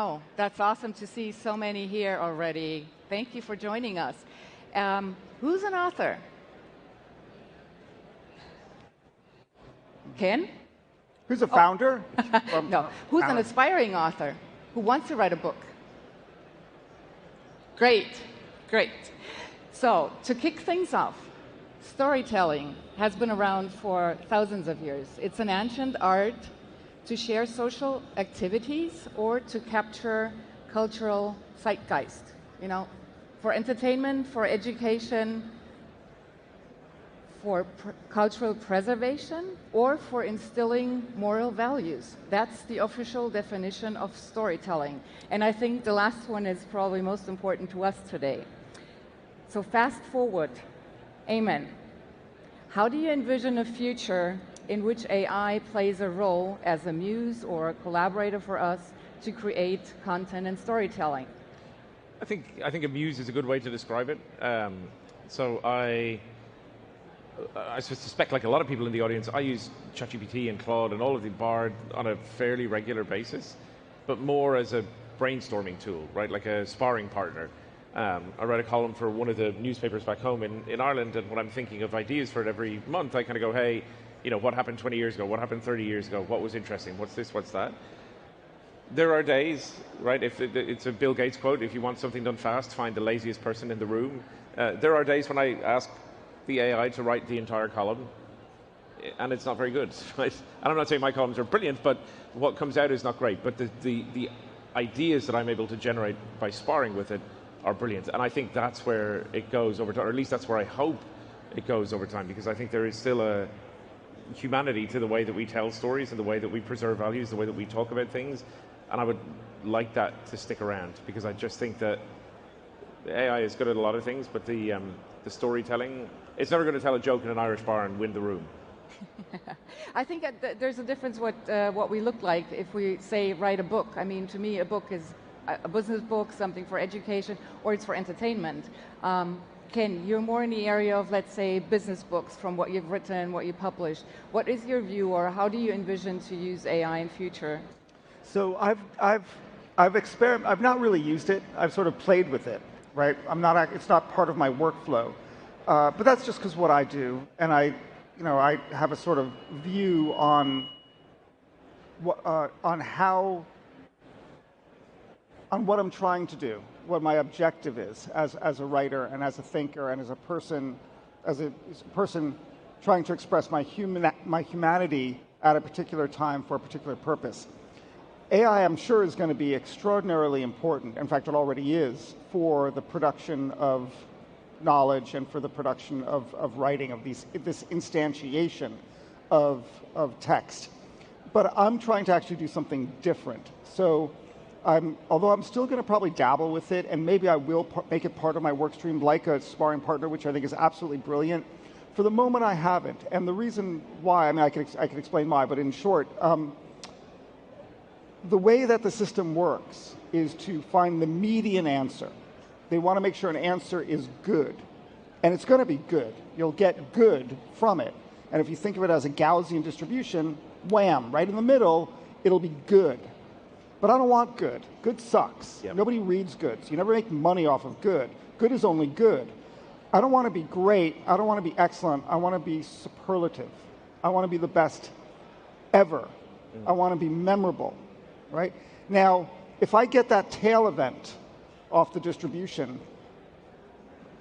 Oh, that's awesome to see so many here already. Thank you for joining us. Who's an author? Ken? Who's a founder? No. Who's an aspiring author who wants to write a book? Great, great. So, to kick things off, storytelling has been around for thousands of years. It's an ancient art to share social activities or to capture cultural zeitgeist, for entertainment, for education, for cultural preservation, or for instilling moral values. That's the official definition of storytelling. And I think the last one is probably most important to us today. So fast forward, Amen. How do you envision a future in which AI plays a role as a muse or a collaborator for us to create content and storytelling? I think a muse is a good way to describe it. So I suspect, like a lot of people in the audience, I use ChatGPT and Claude and all of the Bard on a fairly regular basis, but more as a brainstorming tool, right? Like a sparring partner. I write a column for one of the newspapers back home in Ireland, and when I'm thinking of ideas for it every month, I kind of go, hey, what happened 20 years ago? What happened 30 years ago? What was interesting? What's this? What's that? There are days, right? If it's a Bill Gates quote, if you want something done fast, find the laziest person in the room. There are days when I ask the AI to write the entire column, and it's not very good. Right? And I'm not saying my columns are brilliant, but what comes out is not great. But the ideas that I'm able to generate by sparring with it are brilliant. And I think that's where it goes over time, or at least that's where I hope it goes over time, because I think there is still a humanity to the way that we tell stories and the way that we preserve values, the way that we talk about things. And I would like that to stick around, because I just think that AI is good at a lot of things, but the storytelling, it's never going to tell a joke in an Irish bar and win the room. I think there's a difference what we look like if we say write a book. I mean, to me, a book is a business book, something for education, or it's for entertainment. Ken, you're more in the area of, let's say, business books from what you've written, what you published. What is your view, or how do you envision to use AI in future? So I've not really used it. I've sort of played with it, right? It's not part of my workflow, but that's just because what I do, and I have a sort of view on what I'm trying to do, what my objective is as a writer and as a thinker and as a person trying to express my humanity at a particular time for a particular purpose. AI, I'm sure, is going to be extraordinarily important. In fact, it already is for the production of knowledge and for the production of writing, of this instantiation of text. But I'm trying to actually do something different. So although I'm still going to probably dabble with it, and maybe I will make it part of my work stream like a sparring partner, which I think is absolutely brilliant. For the moment, I haven't. And the reason why, I mean, I can explain why, but in short, the way that the system works is to find the median answer. They want to make sure an answer is good. And it's going to be good. You'll get good from it. And if you think of it as a Gaussian distribution, wham, right in the middle, it'll be good. But I don't want good. Good sucks. Yep. Nobody reads good, so you never make money off of good. Good is only good. I don't want to be great. I don't want to be excellent. I want to be superlative. I want to be the best ever. I want to be memorable, right? Now, if I get that tail event off the distribution,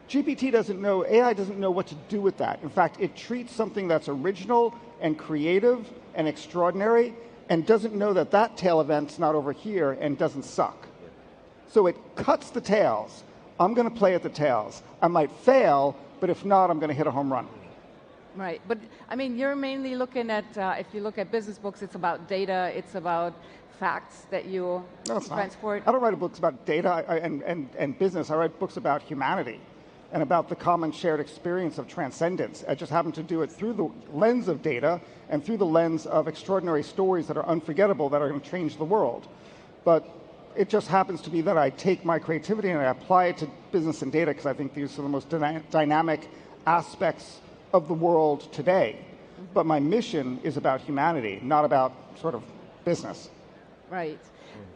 GPT doesn't know, AI doesn't know what to do with that. In fact, it treats something that's original and creative and extraordinary and doesn't know that that tail event's not over here and doesn't suck. So it cuts the tails. I'm going to play at the tails. I might fail, but if not, I'm going to hit a home run. Right, but I mean, you're mainly looking at, if you look at business books, it's about data, it's about facts that you transport. I don't write books about data and business. I write books about humanity and about the common shared experience of transcendence. I just happen to do it through the lens of data and through the lens of extraordinary stories that are unforgettable, that are going to change the world. But it just happens to be that I take my creativity and I apply it to business and data, because I think these are the most dynamic aspects of the world today. But my mission is about humanity, not about sort of business. Right.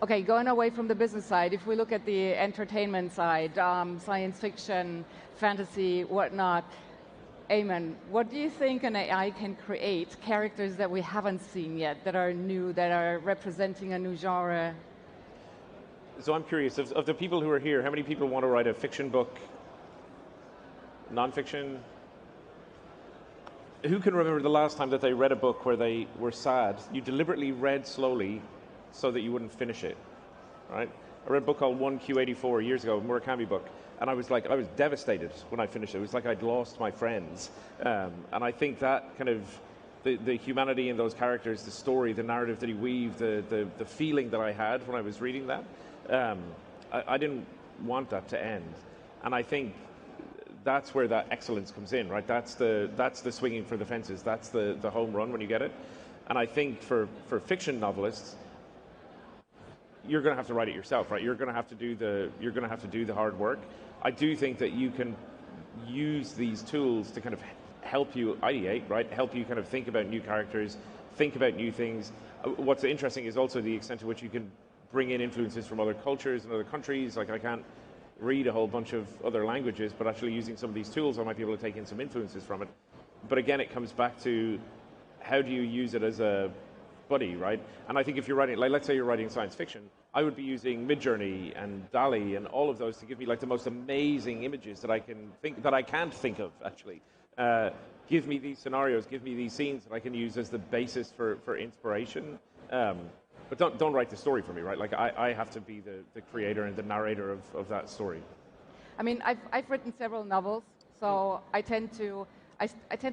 Okay, going away from the business side, if we look at the entertainment side, science fiction, fantasy, whatnot, Eamon, what do you think an AI can create, characters that we haven't seen yet, that are new, that are representing a new genre? So I'm curious, of the people who are here, how many people want to write a fiction book, nonfiction? Who can remember the last time that they read a book where they were sad? You deliberately read slowly so that you wouldn't finish it, right? I read a book called 1Q84 years ago, a Murakami book, and I was devastated when I finished it. It was like I'd lost my friends. And I think that kind of, the humanity in those characters, the story, the narrative that he weaved, the feeling that I had when I was reading that, I didn't want that to end. And I think that's where that excellence comes in, right? That's the swinging for the fences. That's the home run when you get it. And I think for fiction novelists, you're going to have to write it yourself, right? You're going to have to do the hard work. I do think that you can use these tools to kind of help you ideate, right? Help you kind of think about new characters, think about new things. What's interesting is also the extent to which you can bring in influences from other cultures and other countries. Like, I can't read a whole bunch of other languages, but actually using some of these tools, I might be able to take in some influences from it. But again, it comes back to how do you use it as a buddy, right? And I think if you're writing, like, let's say you're writing science fiction, I would be using Midjourney and DALL-E and all of those to give me like the most amazing images that I can't think of, actually. Give me these scenarios, give me these scenes that I can use as the basis for inspiration. But don't write the story for me, right? Like, I have to be the creator and the narrator of that story. I mean, I've written several novels, so I tend to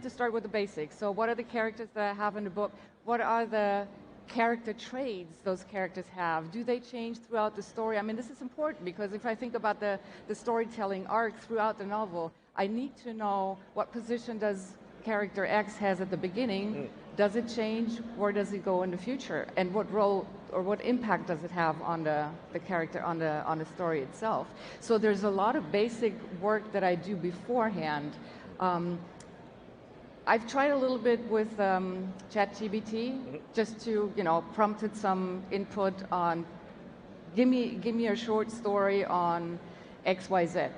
start with the basics. So what are the characters that I have in the book? What are the character traits those characters have? Do they change throughout the story? I mean, this is important because if I think about the storytelling arc throughout the novel, I need to know what position does character X has at the beginning. Does it change? Where does it go in the future? And what role or what impact does it have on the character, on the story itself? So there's a lot of basic work that I do beforehand. I've tried a little bit with ChatGPT just to, prompted some input on, give me a short story on XYZ.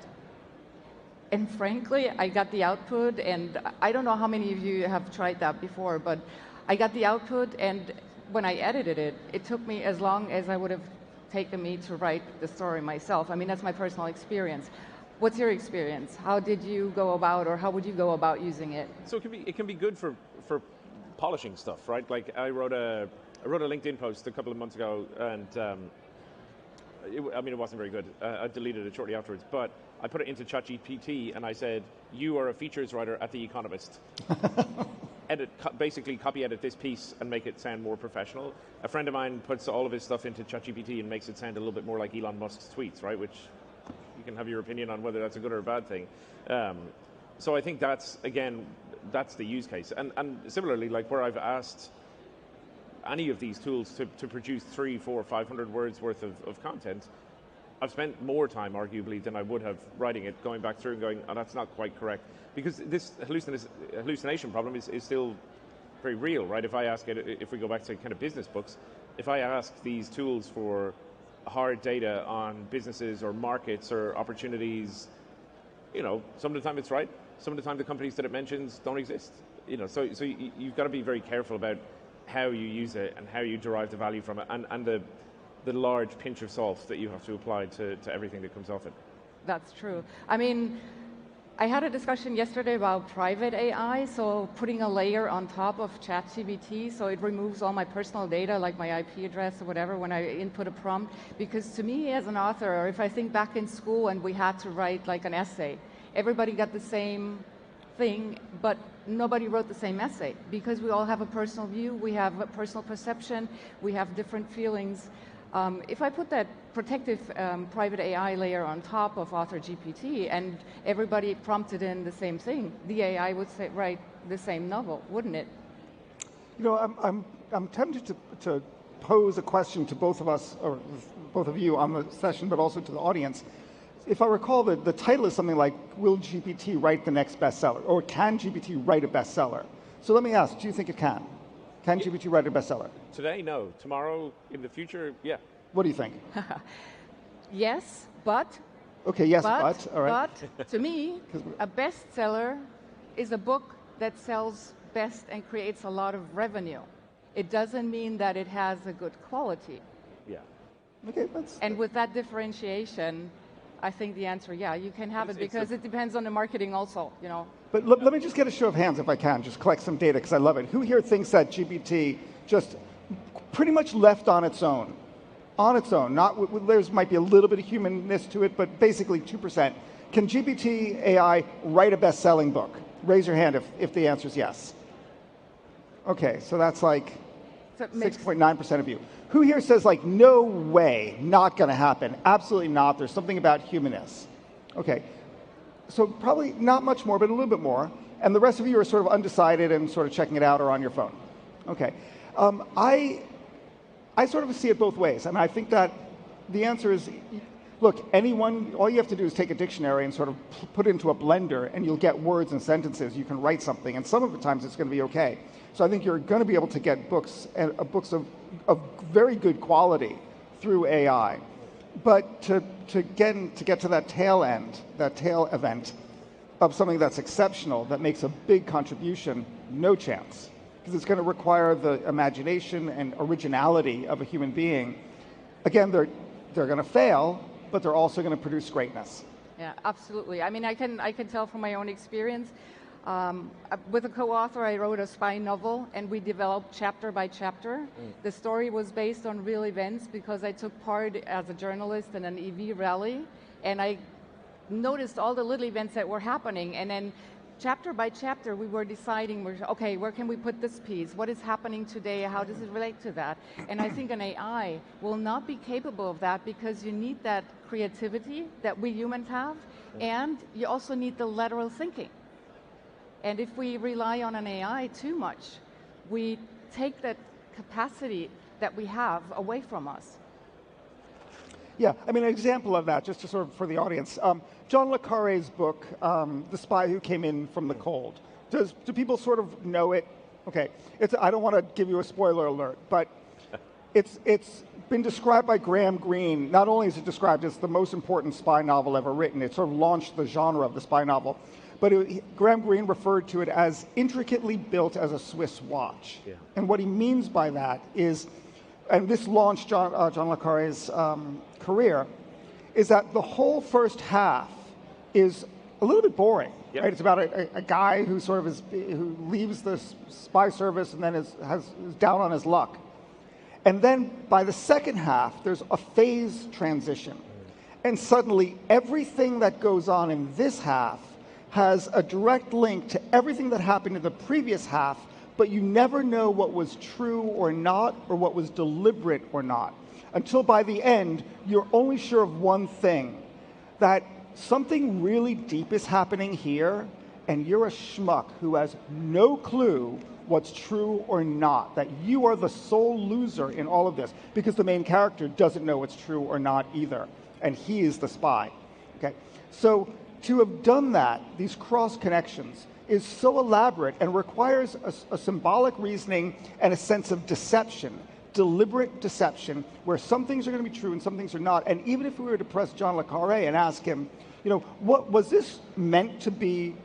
And frankly, I got the output, and I don't know how many of you have tried that before, but I got the output, and when I edited it, it took me as long as I would have taken me to write the story myself. I mean, that's my personal experience. What's your experience? How did you go about, or how would you go about using it? So it can be good for polishing stuff, right? Like, I wrote a LinkedIn post a couple of months ago, and it wasn't very good. I deleted it shortly afterwards, but I put it into ChatGPT and I said, "You are a features writer at The Economist. Basically copy edit this piece and make it sound more professional." A friend of mine puts all of his stuff into ChatGPT and makes it sound a little bit more like Elon Musk's tweets, right? Which you can have your opinion on whether that's a good or a bad thing. So I think that's the use case. And similarly, like, where I've asked any of these tools to produce 300, 400, 500 words worth of content, I've spent more time, arguably, than I would have writing it, going back through and going, "Oh, that's not quite correct." Because this hallucination problem is still very real, right? If I ask it, if we go back to kind of business books, if I ask these tools for hard data on businesses or markets or opportunities, some of the time it's right. Some of the time the companies that it mentions don't exist. So you've got to be very careful about how you use it and how you derive the value from it, and the large pinch of salt that you have to apply to everything that comes off it. That's true. I mean, I had a discussion yesterday about private AI, so putting a layer on top of ChatGPT so it removes all my personal data, like my IP address or whatever, when I input a prompt. Because to me, as an author, or if I think back in school and we had to write like an essay, everybody got the same thing, but nobody wrote the same essay because we all have a personal view, we have a personal perception, we have different feelings. If I put that protective private AI layer on top of AuthorGPT and everybody prompted in the same thing, the AI would write the same novel, wouldn't it? I'm tempted to pose a question to both of us, or both of you on the session, but also to the audience. If I recall, the title is something like, "Will GPT write the next bestseller?" Or "Can GPT write a bestseller?" So let me ask, do you think it can? Can GPT write a bestseller? Today, no. Tomorrow, in the future, yeah. What do you think? Yes, but Okay, yes, but all right. but to me, a bestseller is a book that sells best and creates a lot of revenue. It doesn't mean that it has a good quality. Yeah. Okay, that's. And with that differentiation, I think the answer, yeah, you can have it because it depends on the marketing also, you know. But let me just get a show of hands if I can, just collect some data because I love it. Who here thinks that GPT just pretty much left on its own? On its own, not there's might be a little bit of humanness to it, but basically 2%. Can GPT AI write a best-selling book? Raise your hand if the answer is yes. Okay, so that's like 6.9% of you. Who here says like, no way, not going to happen? Absolutely not. There's something about humanness. Okay, so probably not much more, but a little bit more. And the rest of you are sort of undecided and sort of checking it out or on your phone. Okay, I sort of see it both ways. I mean, I think that the answer is, look, anyone, all you have to do is take a dictionary and sort of put it into a blender, and you'll get words and sentences. You can write something, and some of the times it's going to be okay. So I think you're going to be able to get books of very good quality through AI. But to get to that tail end, that tail event of something that's exceptional, that makes a big contribution, no chance. Because it's going to require the imagination and originality of a human being. Again, they're going to fail, but they're also going to produce greatness. Yeah, absolutely. I mean, I can tell from my own experience. With a co-author, I wrote a spy novel, and we developed chapter by chapter. The story was based on real events because I took part as a journalist in an EV rally, and I noticed all the little events that were happening, and then chapter by chapter, we were deciding, okay, where can we put this piece? What is happening today? How does it relate to that? And I think an AI will not be capable of that because you need that creativity that we humans have, and you also need the lateral thinking. And if we rely on an AI too much, we take that capacity that we have away from us. Yeah, I mean, an example of that, just to sort of for the audience, John le Carré's book, The Spy Who Came In From the Cold. Do people sort of know it? Okay, I don't want to give you a spoiler alert, but it's been described by Graham Greene. Not only is it described as the most important spy novel ever written, it sort of launched the genre of the spy novel, but Graham Greene referred to it as intricately built as a Swiss watch. Yeah. And what he means by that is, and this launched John le Carré's career, is that the whole first half is a little bit boring. Yep. Right? It's about a guy who sort of who leaves the spy service and then is down on his luck. And then by the second half, there's a phase transition. And suddenly everything that goes on in this half has a direct link to everything that happened in the previous half, but you never know what was true or not, or what was deliberate or not. Until by the end, you're only sure of one thing, that something really deep is happening here, and you're a schmuck who has no clue what's true or not, that you are the sole loser in all of this, because the main character doesn't know what's true or not either, and he is the spy. Okay, so to have done that, these cross connections, is so elaborate and requires a symbolic reasoning and a sense of deception, deliberate deception, where some things are going to be true and some things are not. And even if we were to press John le Carré and ask him, you know, what was this meant to be,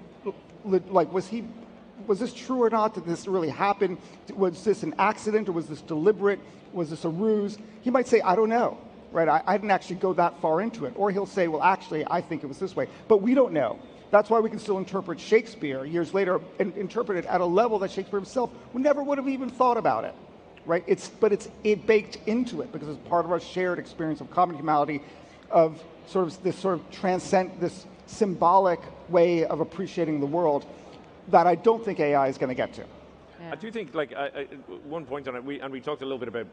like, was this true or not? Did this really happen? Was this an accident or was this deliberate? Was this a ruse? He might say, I don't know. Right? I didn't actually go that far into it. Or he'll say, well, actually, I think it was this way. But we don't know. That's why we can still interpret Shakespeare years later and interpret it at a level that Shakespeare himself never would have even thought about it. Right? But it's baked into it because it's part of our shared experience of common humanity, of this symbolic way of appreciating the world that I don't think AI is going to get to. Yeah. I do think, like, one point on it, we talked a little bit about,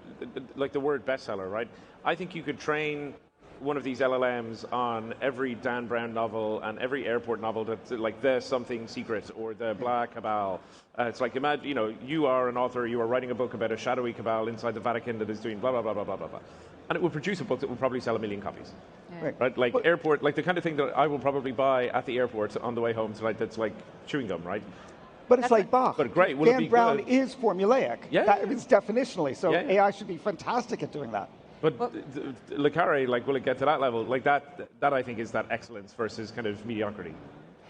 like, the word bestseller, right? I think you could train one of these LLMs on every Dan Brown novel and every airport novel that's like the something secret or the blah cabal. It's like, imagine, you know, you are an author, you are writing a book about a shadowy cabal inside the Vatican that is doing blah, blah, blah, blah, blah, blah, blah. And it would produce a book that would probably sell 1 million copies. Yeah. Right? Like airport, like the kind of thing that I will probably buy at the airport on the way home tonight that's like chewing gum, right? But it's like Bach. But great. Dan Brown is formulaic. Yeah. That is definitionally. So AI should be fantastic at doing that. But Le Carre, like, will it get to that level? Like that I think is that excellence versus kind of mediocrity.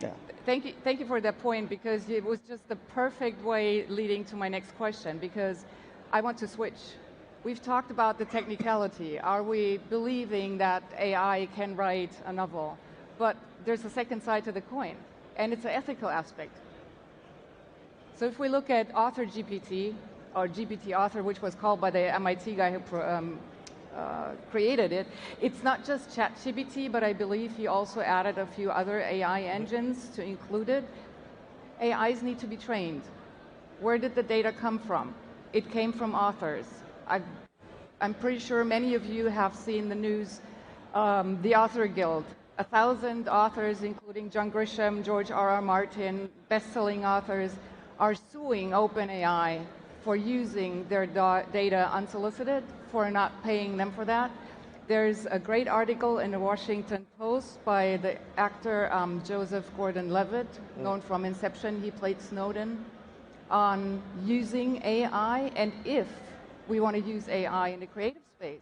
Yeah. Thank you for that point, because it was just the perfect way leading to my next question, because I want to switch. We've talked about the technicality. Are we believing that AI can write a novel? But there's a second side to the coin, and it's an ethical aspect. So if we look at AuthorGPT, or GPT Author, which was called by the MIT guy who created it, it's not just ChatGPT, but I believe he also added a few other AI engines to include it. AIs need to be trained. Where did the data come from? It came from authors. I'm pretty sure many of you have seen the news, the Author Guild. 1,000 authors, including John Grisham, George R.R. Martin, best-selling authors, are suing OpenAI for using their data unsolicited, for not paying them for that. There's a great article in the Washington Post by the actor Joseph Gordon-Levitt, known from Inception. He played Snowden, on using AI, and if we want to use AI in the creative space,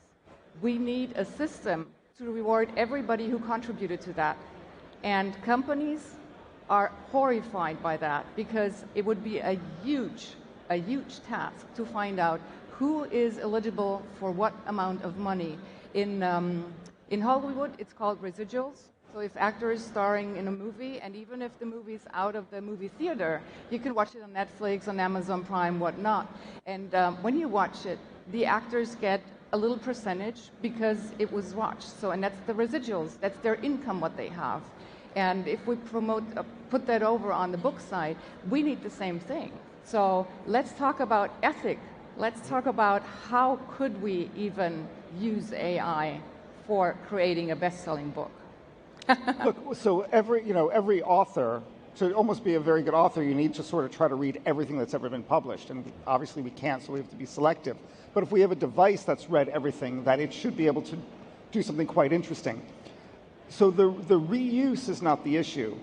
we need a system to reward everybody who contributed to that. And companies are horrified by that, because it would be a huge task to find out who is eligible for what amount of money. In Hollywood, it's called residuals. So if actors starring in a movie, and even if the movie's out of the movie theater, you can watch it on Netflix, on Amazon Prime, whatnot. And when you watch it, the actors get a little percentage because it was watched. So, and that's the residuals. That's their income, what they have. And if we put that over on the book side, we need the same thing. So let's talk about ethic. Let's talk about how could we even use AI for creating a best-selling book. Look, so every author, to almost be a very good author, you need to sort of try to read everything that's ever been published. And obviously we can't, so we have to be selective. But if we have a device that's read everything, that it should be able to do something quite interesting. So the reuse is not the issue.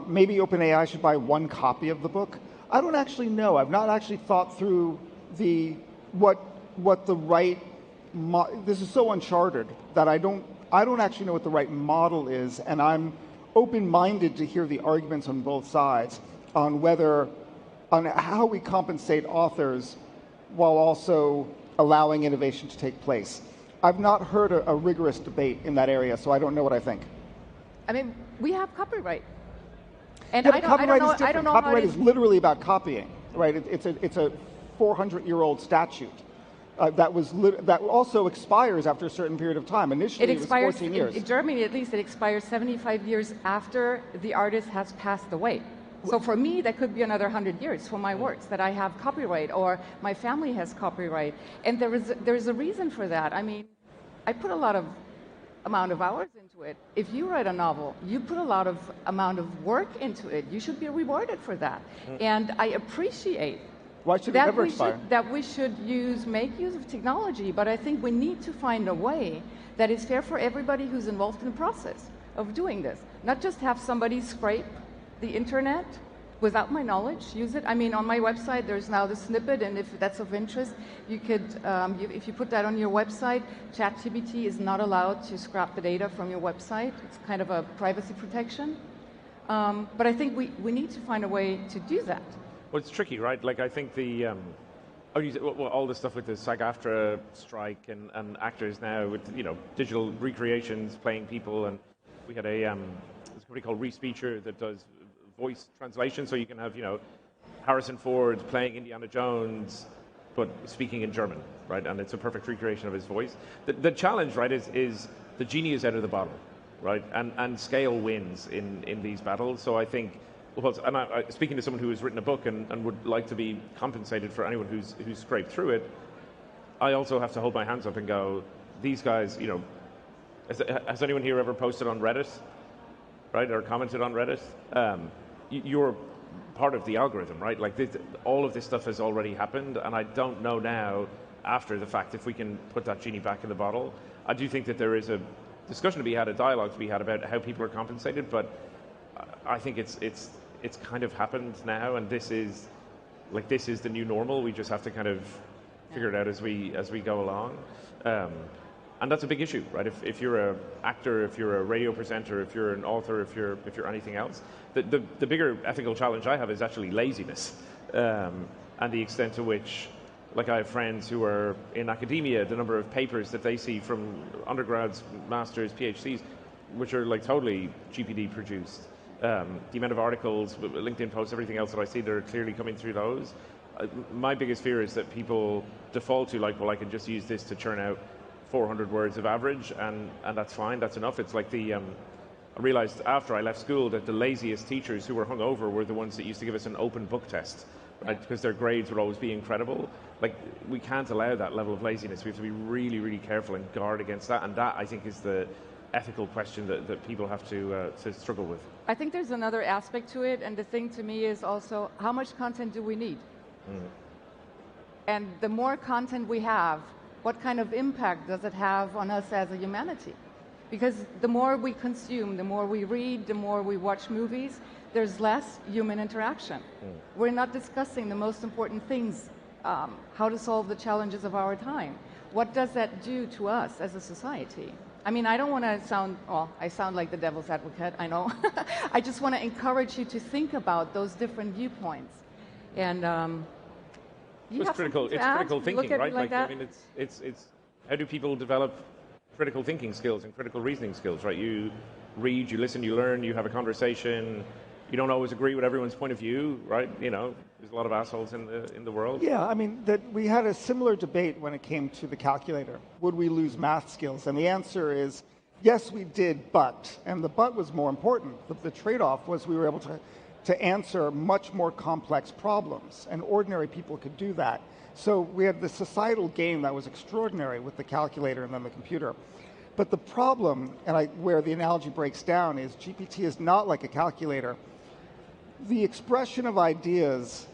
Maybe OpenAI should buy one copy of the book. I don't actually know. I've not actually thought through what the right. This is so uncharted that I don't actually know what the right model is, and I'm open-minded to hear the arguments on both sides on how we compensate authors while also allowing innovation to take place. I've not heard a rigorous debate in that area, so I don't know what I think. I mean, we have copyright. And yeah, I don't know copyright is literally about copying, right? It's a 400-year-old statute that also expires after a certain period of time. Initially, it was 14 years. In Germany, at least, it expires 75 years after the artist has passed away. So for me, that could be another 100 years for my works that I have copyright, or my family has copyright. And there's a reason for that. I mean, I put a lot of amount of hours into it. If you write a novel, you put a lot of amount of work into it. You should be rewarded for that. And I appreciate that we should make use of technology, but I think we need to find a way that is fair for everybody who's involved in the process of doing this. Not just have somebody scrape the internet without my knowledge, use it. I mean, on my website, there's now the snippet, and if that's of interest, you could, if you put that on your website, ChatGPT is not allowed to scrap the data from your website. It's kind of a privacy protection. But I think we need to find a way to do that. Well, it's tricky, right? Like, I think all the stuff with the SAG-AFTRA strike and actors now with, digital recreations, playing people, and we had there's a company called Respeecher that does voice translation, so you can have, Harrison Ford playing Indiana Jones, but speaking in German, right? And it's a perfect recreation of his voice. The challenge, right, is the genie is out of the bottle, right? And scale wins in these battles. So I think, speaking to someone who has written a book and would like to be compensated for anyone who's scraped through it, I also have to hold my hands up and go, these guys, has anyone here ever posted on Reddit, right, or commented on Reddit? You're part of the algorithm, right? Like, all of this stuff has already happened, and I don't know now, after the fact, if we can put that genie back in the bottle. I do think that there is a discussion to be had, a dialogue to be had about how people are compensated, but I think it's kind of happened now, and this is the new normal. We just have to kind of figure it out as we go along. And that's a big issue, right? If you're an actor, if you're a radio presenter, if you're an author, if you're anything else, the bigger ethical challenge I have is actually laziness, and the extent to which, like I have friends who are in academia, the number of papers that they see from undergrads, masters, PhDs, which are like totally GPT produced. The amount of articles, LinkedIn posts, everything else that I see that are clearly coming through those. My biggest fear is that people default to like, well, I can just use this to churn out 400 words of average, and that's fine, that's enough. It's like I realized after I left school that the laziest teachers who were hungover were the ones that used to give us an open book test, right? Because their grades would always be incredible. Like, we can't allow that level of laziness. We have to be really, really careful and guard against that, and that, I think, is the ethical question that people have to struggle with. I think there's another aspect to it, and the thing to me is also, how much content do we need? And the more content we have, what kind of impact does it have on us as a humanity? Because the more we consume, the more we read, the more we watch movies, there's less human interaction. We're not discussing the most important things, how to solve the challenges of our time. What does that do to us as a society? I mean, I don't want to sound, well, I sound like the devil's advocate, I know. I just want to encourage you to think about those different viewpoints. And it's critical thinking, right? Like, I mean, it's how do people develop critical thinking skills and critical reasoning skills, right? You read, you listen, you learn, you have a conversation. You don't always agree with everyone's point of view, right? You know, there's a lot of assholes in the world. Yeah, I mean, we had a similar debate when it came to the calculator. Would we lose math skills? And the answer is, yes, we did, but. And the but was more important. The trade-off was we were able to answer much more complex problems, and ordinary people could do that. So we had the societal gain that was extraordinary with the calculator and then the computer. But the problem, and where the analogy breaks down, is GPT is not like a calculator. The expression of ideas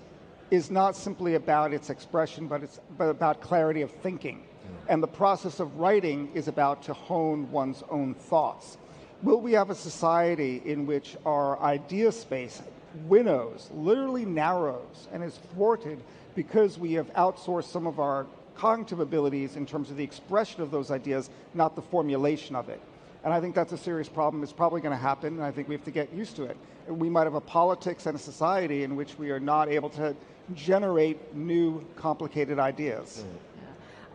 is not simply about its expression, but about clarity of thinking. And the process of writing is about to hone one's own thoughts. Will we have a society in which our idea space winnows, literally narrows, and is thwarted because we have outsourced some of our cognitive abilities in terms of the expression of those ideas, not the formulation of it? And I think that's a serious problem. It's probably going to happen, and I think we have to get used to it. We might have a politics and a society in which we are not able to generate new, complicated ideas.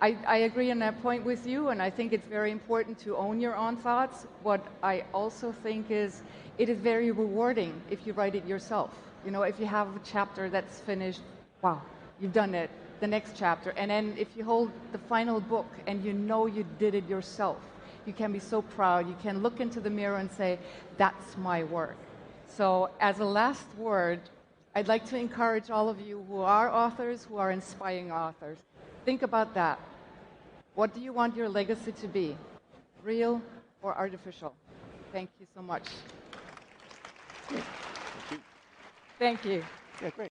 I agree on that point with you, and I think it's very important to own your own thoughts. What I also think is, it is very rewarding if you write it yourself. You know, if you have a chapter that's finished, wow, you've done it, the next chapter. And then if you hold the final book and you know you did it yourself, you can be so proud. You can look into the mirror and say, that's my work. So as a last word, I'd like to encourage all of you who are authors, who are inspiring authors, think about that. What do you want your legacy to be? Real or artificial? Thank you so much. Thank you. Thank you. Yeah, great.